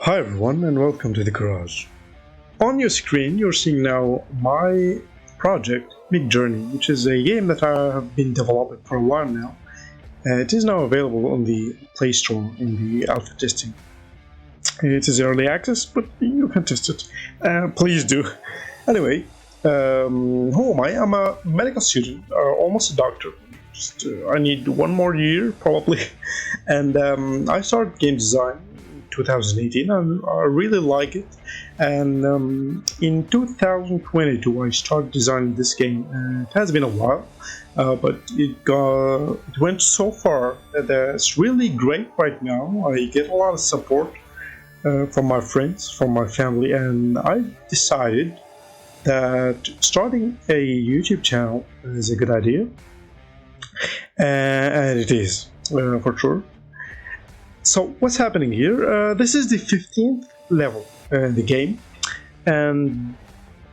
Hi everyone and welcome to the garage. On your screen you're seeing now my project Midjourney, which is a game that I have been developing for a while now. It is now available on the Play Store in the alpha testing. It is early access, but you can test it. Please do. Anyway, who am I? I'm a medical student, almost a doctor. I need one more year probably, and I started game design 2018 and I really like it, and in 2022 I started designing this game. It has been a while, but it went so far that it's really great right now. I get a lot of support from my friends, from my family, and I decided that starting a YouTube channel is a good idea, and it is for sure. So what's happening here? This is the 15th level in the game, and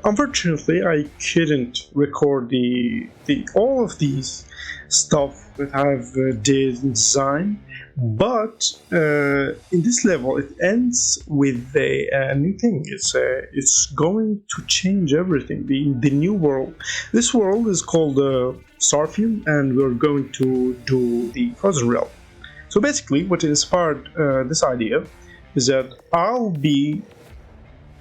unfortunately I couldn't record the all of these stuff that I've did in design, but in this level it ends with a new thing. It's going to change everything. The new world. This world is called Starfield, and we're going to do the Frozen Realm. So basically, what inspired this idea is that I'll be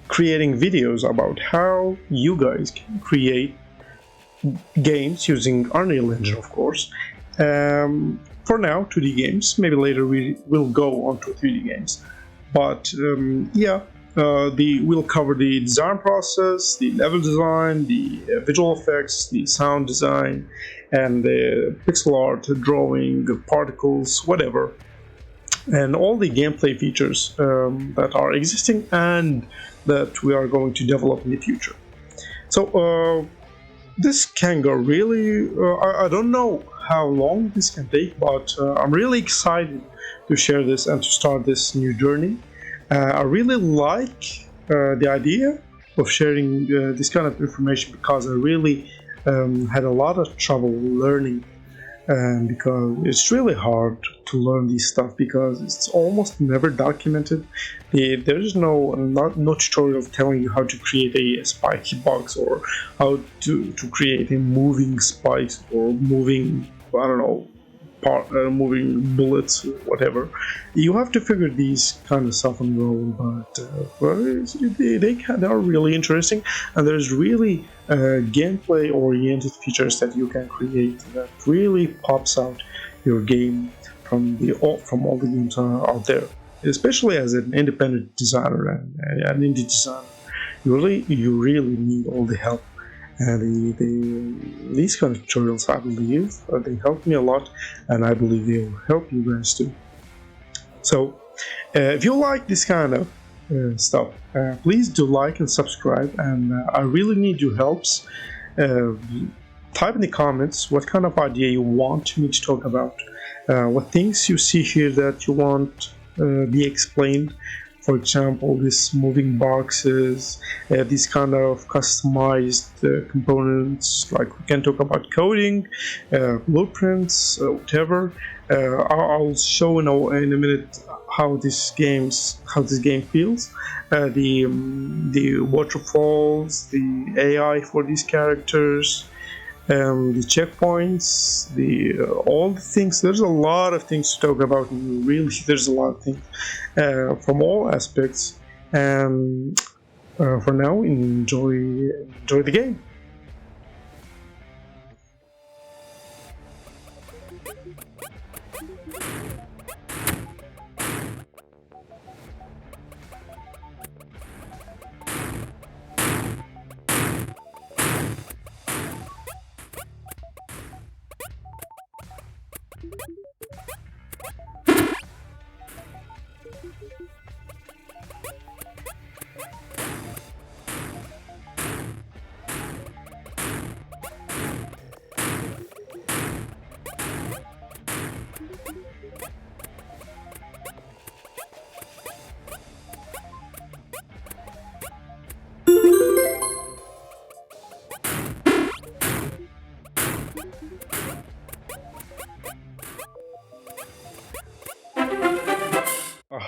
creating videos about how you guys can create games using Unreal Engine, of course. For now, 2D games. Maybe later we will go on to 3D games. But we'll cover the design process, the level design, the visual effects, the sound design, and the pixel art, drawing, particles, whatever, and all the gameplay features that are existing and that we are going to develop in the future. So this can go really, I don't know how long this can take, but I'm really excited to share this and to start this new journey. I really like the idea of sharing this kind of information because I really had a lot of trouble learning, because it's really hard to learn this stuff because it's almost never documented. There is no tutorial telling you how to create a spiky box or how to create a moving spikes or moving, I don't know, moving bullets, whatever. You have to figure these kind of stuff on your own, but they are really interesting, and there's really gameplay oriented features that you can create that really pops out your game from all the games out there. Especially as an independent designer and an indie designer, you really need all the help. And these kind of tutorials, I believe, they helped me a lot, and I believe they will help you guys too. So, if you like this kind of stuff, please do like and subscribe, and I really need your helps. Type in the comments what kind of idea you want me to talk about, what things you see here that you want be explained. For example, these moving boxes, these kind of customized components, like we can talk about coding, blueprints, whatever. I'll show in a minute how this game feels. The waterfalls, the AI for these characters, the checkpoints, all the things. There's a lot of things to talk about. Really, there's a lot of things from all aspects. And for now, enjoy the game.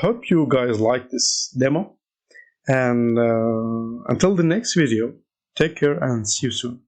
hope you guys like this demo, and until the next video, take care and see you soon.